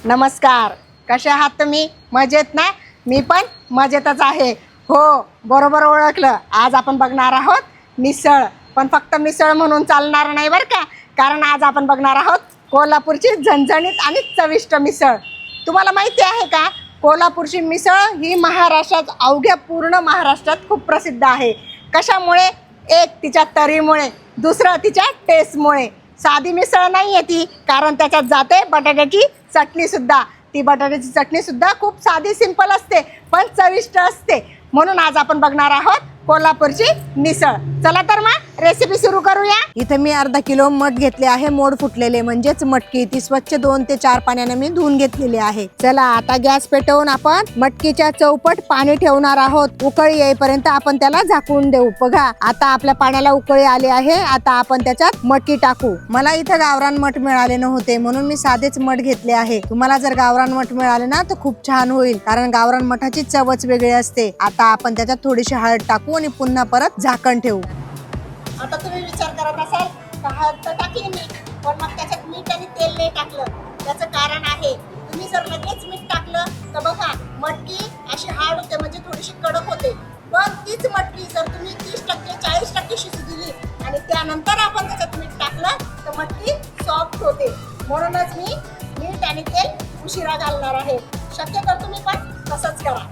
नमस्कार, कसे आहात तुम्ही? मजेत ना? मी पण मजेतच आहे. हो, बरोबर ओळखलं. आज आपण बघणार आहोत मिसळ. पण फक्त मिसळ म्हणून चालणार नाही बरं का, कारण आज आपण बघणार आहोत कोल्हापूरची झणझणीत आणि चविष्ट मिसळ. तुम्हाला माहिती आहे का, कोल्हापूरची मिसळ ही महाराष्ट्रात, अवघ्या पूर्ण महाराष्ट्रात खूप प्रसिद्ध आहे. कशामुळे? एक तिच्या तरीमुळे, दुसरं तिच्या टेस्टमुळे. साधी मिसळ नाही आहे ती, कारण त्याच्यात जाते बटाट्याची चटणीसुद्धा. ती बटाट्याची चटणीसुद्धा खूप साधी सिंपल असते, पण चविष्ट असते. म्हणून आज आपण बघणार आहोत कोल्हापूरची मिसळ. चला तर मग रेसिपी सुरू करूया. इथे मी अर्धा किलो मठ घेतले आहे, मोड फुटलेले म्हणजेच मटकी. ती स्वच्छ 2 ते 4 पाण्याने मी धुवून घेतलेली आहे. चला आता गॅस पेटवून आपण मटकीच्या चौपट पाणी ठेवणार आहोत. उकळी येईपर्यंत आपण त्याला झाकून देऊ. बघा, आता आपल्या पाण्याला उकळी आली आहे. आता आपण त्याच्यात मटकी टाकू. मला इथं गावरान मठ मिळाले नव्हते, म्हणून मी साधेच मठ घेतले आहे. तुम्हाला जर गावरान मठ मिळाले ना तर खूप छान होईल, कारण गावरान मठाची चवच वेगळी असते. आता आपण त्याच्यात थोडीशी हळद टाकू आणि पुन्हा परत झाकण ठेवू. आता तुम्ही विचार करत असाल, हळद तर टाकली मी, पण मग त्याच्यात मीठ आणि तेल नाही टाकलं. त्याचं कारण आहे, तुम्ही जर लगेच मीठ टाकलं तर बघा मटकी अशी हार्ड होते, म्हणजे थोडीशी कडक होते. पण तीच मटकी जर तुम्ही 30% 40% शिजू दिली आणि त्यानंतर आपण त्याच्यात मीठ टाकलं तर मटकी सॉफ्ट होते. म्हणूनच मी मीठ आणि तेल उशिरा घालणार आहे. शक्यतो तुम्ही पण तसंच करा.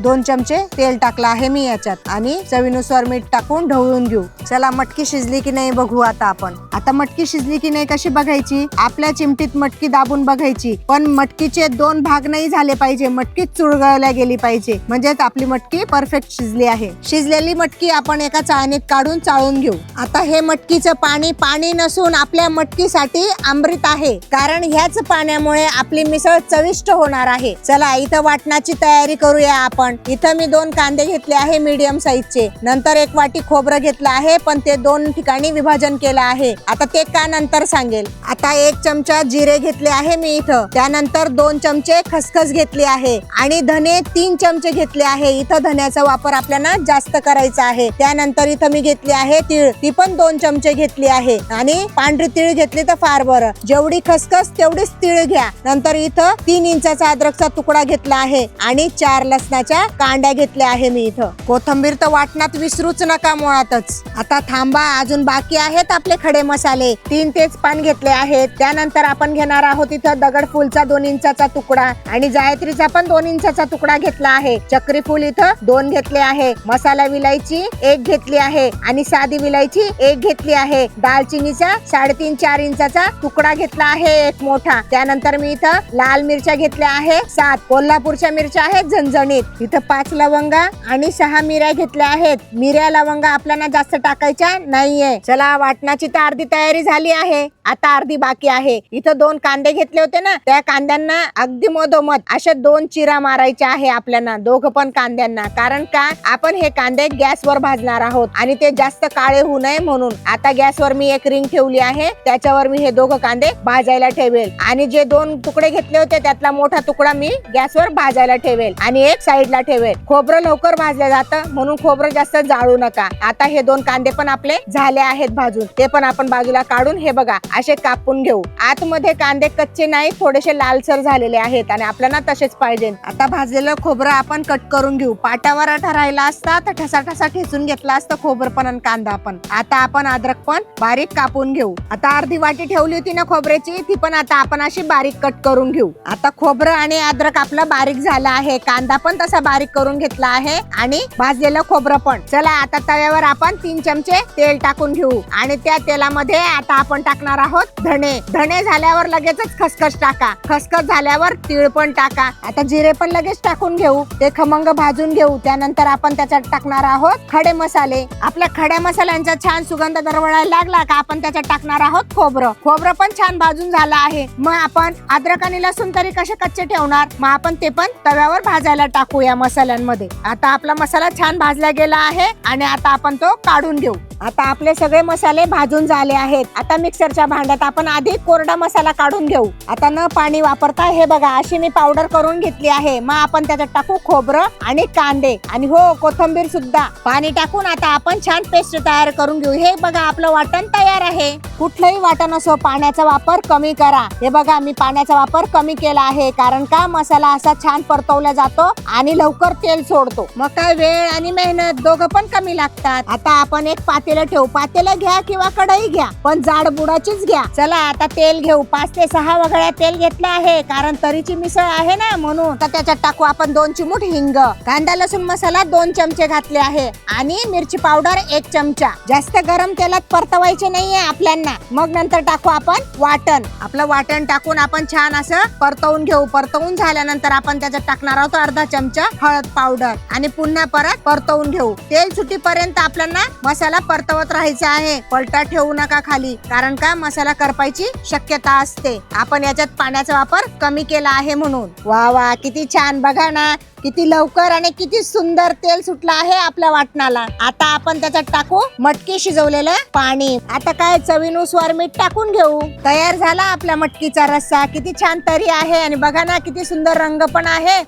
2 चमचे तेल टाकलं आहे मी याच्यात आणि चवीनुसार मीठ टाकून ढवळून घेऊ. चला, मटकी शिजली की नाही बघू आता आपण. आता मटकी शिजली की नाही कशी बघायची? आपल्या चिमटीत मटकी दाबून बघायची, पण मटकीचे 2 भाग नाही झाले पाहिजे. मटकी चुरगळल्या गेली पाहिजे, म्हणजेच आपली मटकी परफेक्ट शिजली आहे. शिजलेली मटकी आपण एका चाळणीत काढून चाळून घेऊ. आता हे मटकीचं पाणी नसून आपल्या मटकीसाठी अमृत आहे, कारण ह्याच पाण्यामुळे आपली मिसळ चविष्ट होणार आहे. चला, इथं वाटणाची तयारी करूया आपण. इथं मी 2 कांदे घेतले आहे मीडियम साईजचे. नंतर 1 वाटी खोबरं घेतलं आहे, पण ते 2 ठिकाणी विभाजन केलं आहे. आता ते का नंतर सांगेल. आता 1 चमचा जिरे घेतले आहे मी इथं. त्यानंतर 2 चमचे खसखस घेतली आहे आणि धने 3 चमचे घेतले आहे. इथं धन्याचा वापर आपल्याला जास्त करायचा आहे. त्यानंतर इथं मी घेतली आहे तीळ, ती पण 2 चमचे घेतली आहे. आणि पांढरी तीळ घेतली तर फार बरं. जेवढी खसखस तेवढीच तीळ घ्या. नंतर इथं 3 इंचाचा अद्रकचा तुकडा घेतला आहे आणि 4 लसणाच्या कांड्या घेतल्या आहे मी इथं. कोथिंबीर तर वाटणात विसरूच नका मुळातच. आता थांबा, अजून बाकी आहेत आपले खडे मसाले. 3 तेजपान घेतले आहेत. त्यानंतर आपण घेणार आहोत इथं दगडफूलचा 2 इंचाचा तुकडा आणि जायत्रीचा पण 2 इंचाचा तुकडा घेतला आहे. चक्री फूल इथं 2 घेतले आहे. मसाला विलायची 1 घेतली आहे आणि साधी विलायची 1 घेतली आहे. दालचिनीचा 3.5-4 इंचाचा तुकडा घेतला आहे, 1 मोठा. त्यानंतर मी इथं लाल मिरच्या घेतल्या आहे 7. कोल्हापूरच्या मिरच्या आहेत झणझणीत. इथं 5 लवंगा आणि 6 मिऱ्या घेतल्या आहेत. मिऱ्या लवंगा आपल्याला जास्त टाकायच्या नाहीये. चला, वाटणाची तर अर्धी तयारी झाली आहे, आता अर्धी बाकी आहे. इथं 2 कांदे घेतले होते ना, त्या कांद्यांना अगदी मधोमध अशा 2 चिरा मारायच्या आहे आपल्याला, दोघं पण कांद्यांना. कारण का, आपण हे कांदे गॅसवर भाजणार आहोत आणि ते जास्त काळे होऊ नये म्हणून. आता गॅसवर मी 1 रिंग ठेवली आहे, त्याच्यावर मी हे दोघं कांदे भाजायला ठेवेल आणि जे 2 तुकडे घेतले होते त्यातला मोठा तुकडा मी गॅसवर भाजायला ठेवेल आणि एक साईडला ठेवेल. खोबरं लवकर भाजलं जातं, म्हणून खोबरं जास्त जाळू नका. आता हे 2 कांदे पण आपले झाले आहेत भाजून, ते पण आपण बाजूला काढून हे बघा असे कापून घेऊ. आतमध्ये कांदे कच्चे नाही, थोडेसे लालसर झालेले आहेत आणि आपल्याला तसेच पाहिजे. आता भाजलेलं खोबरं आपण कट करून घेऊ. पाट्यावर राहिला असता तर ठसा ठेचून घेतला असतं खोबरं पण आणि कांदा पण. आता आपण अद्रक पण बारीक कापून घेऊ. आता अर्धी वाटी ठेवली होती ना खोबऱ्याची, ती पण आता आपण अशी बारीक कट करून घेऊ. आता खोबरं आणि अद्रक आपलं बारीक झालं आहे. कांदा पण तसा बारीक करून घेतला आहे आणि भाजलेलं खोबरं पण. चला, आता तव्यावर आपण 3 चमचे तेल टाकून घेऊ आणि त्या तेलामध्ये आता आपण टाकणार आहोत धणे. धणे झाल्यावर लगेचच खसखस टाका. खसखस झाल्यावर तीळ पण टाका. आता जिरे पण लगेच टाकून घेऊ, ते खमंग भाजून घेऊ. त्यानंतर आपण त्याच्यात टाकणार आहोत खडे मसाले. आपल्या खड्या मसाल्यांचा छान सुगंध दरवळायला लागला का आपण त्याच्यात टाकणार आहोत खोबरं. खोबरं पण छान भाजून झालं आहे. मग आपण अद्रक आणि लसूण तरी कसे कच्चे ठेवणार, मग आपण ते पण तव्यावर भाजायला टाकू या मसाल्यांमध्ये. आता आपला मसाला छान भाजला गेला आहे आणि आता आपण तो काढून घेऊ. आता आपले सगळे मसाले भाजून झाले आहेत. आता मिक्सरच्या भांड्यात आपण आधी कोरडा मसाला काढून घेऊ. आता न पाणी वापरता हे बघा अशी मी पावडर करून घेतली आहे. मग आपण त्याच्यात टाकू खोबरं आणि कांदे आणि हो कोथिंबीर सुद्धा. पाणी टाकून आता आपण छान पेस्ट तयार करून घेऊ. हे बघा आपलं वाटण तयार आहे. कुठलंही वाटण असो पाण्याचा वापर कमी करा. हे बघा मी पाण्याचा वापर कमी केला आहे, कारण का मसाला असा छान परतवला जातो आणि लवकर तेल सोडतो. मग काय वेळ आणि मेहनत दोघं पण कमी लागतात. आता आपण एक पातेलं ठेवू. पातेलं घ्या किंवा कढई घ्या, पण जाड बुडाचीच घ्या. चला आता तेल घेऊ. 5 ते 6 वगळ्या तेल घेतलं आहे, कारण तरीची मिसळ आहे ना म्हणून. तर त्याच्यात टाकू आपण 2 चिमूट हिंग. कांदा लसूण मसाला 2 चमचे घातले आहे आणि मिरची पावडर 1 चमचा. जास्त गरम तेलात परतवायचे नाहीये आपल्याला. मग नंतर टाकू आपण वाटण. आपलं वाटण टाकून आपण छान असं परतवून घेऊ. परतवून झाल्यानंतर आपण त्याच्यात टाकणार आहोत अर्धा चमचा हळद पावडर आणि पुन्हा परत परतवून घेऊ. तेल सुटीपर्यंत आपल्याला मसाला परतवत राहायचा आहे. पलटा ठेवू नका खाली, कारण का मसाला करपायची शक्यता असते. आपण याच्यात पाण्याचा वापर कमी केला आहे म्हणून. वा वा किती छान. बघा ना किती लवकर आणि किती सुंदर तेल सुटलं आहे आपल्या वाटणाला. आता आपण त्याच्यात टाकू मटकी शिजवलेलं पाणी. आता काय चवीनुसार मीठ टाकून घेऊ. तयार झाला आपला मटकीचा रस्सा. किती छान तरी आहे आणि बघा ना किती सुंदर रंग पण आहे.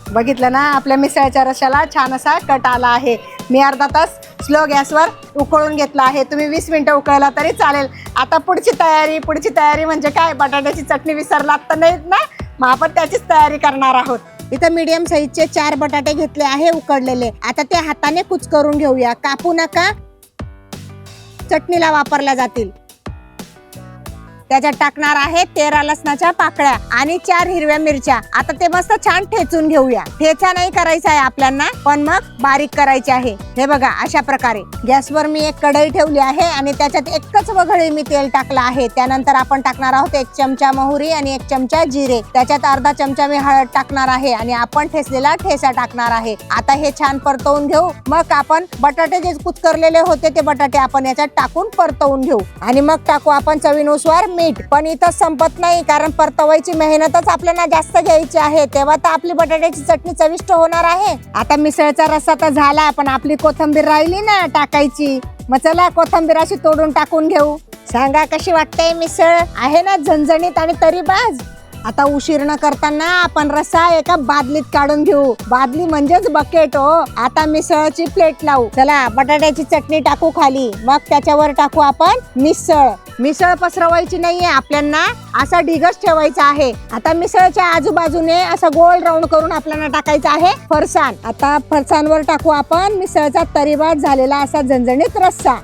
बघितलं ना आपल्या मिसळच्या रश्श्याला छान असा कट आला आहे. मी अर्धा तास स्लो गॅसवर उकळून घेतला आहे. तुम्ही 20 मिनिटं उकळला तरी चालेल. आता पुढची तयारी म्हणजे काय, बटाट्याची चटणी विसरलात तर नाहीत ना, मग आपण त्याचीच तयारी करणार आहोत. इथं मीडियम साईजचे 4 बटाटे घेतले आहे उकडलेले. आता ते हाताने कुच करून घेऊया. कापू नका, चटणीला वापरल्या जातील. त्याच्यात टाकणार आहे 13 लसणाच्या पाकळ्या आणि 4 हिरव्या मिरच्या. आता ते मस्त छान ठेचून घेऊया. ठेचा नाही करायचा आहे आपल्याला, पण मग बारीक करायचे आहे. हे बघा अशा प्रकारे. गॅसवर मी एक कढई ठेवली आहे आणि त्याच्यात एकच वघळी मी तेल टाकलं आहे. त्यानंतर आपण टाकणार आहोत 1 चमचा मोहरी आणि 1 चमचा जिरे. त्याच्यात अर्धा चमचा मी हळद टाकणार आहे आणि आपण ठेचलेला ठेचा टाकणार आहे. आता हे छान परतवून घेऊ. मग आपण बटाटे जे कुचकरलेले होते ते बटाटे आपण याच्यात टाकून परतवून घेऊ आणि मग टाकू आपण चवीनुसार मीठ. पण इथं संपत नाही, कारण परतवायची मेहनतच आपल्याला जास्त घ्यायची आहे. तेव्हा तर आपली बटाट्याची चटणी चविष्ट होणार आहे. आता मिसळचा रस्सा तर झाला, पण आपली कोथिंबीर राहिली ना टाकायची. मग चला कोथिंबीर अशी तोडून टाकून घेऊ. सांगा कशी वाटते मिसळ? आहे ना झणझणीत आणि तरीबाज. आता उशीर न करताना आपण रस्सा एका बादलीत काढून घेऊ. बादली म्हणजेच बकेट हो. आता मिसळची प्लेट लावू. चला बटाट्याची चटणी टाकू खाली. मग त्याच्यावर टाकू आपण मिसळ. मिसळ पसरवायची नाहीये आपल्याला, असा ढिगच ठेवायचा आहे. आता मिसळच्या आजूबाजूने असं गोल राऊंड करून आपल्याला टाकायचं आहे फरसाण. आता फरसाणवर टाकू आपण मिसळचा तरीबाज झालेला असा झणझणीत रस्सा.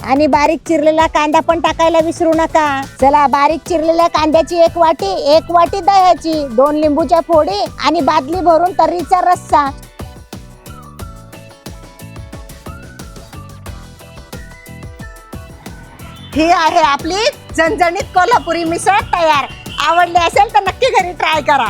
आणि बारीक चिरलेला कांदा पण टाकायला विसरू नका. चला बारीक चिरलेल्या कांद्याची 1 वाटी, 1 वाटी दह्याची, 2 लिंबूच्या फोडी आणि बादली भरून तर्रीचा रस्सा. ही आहे आपली झणझणीत कोल्हापुरी मिसळ तयार. आवडली असेल तर नक्की घरी ट्राय करा.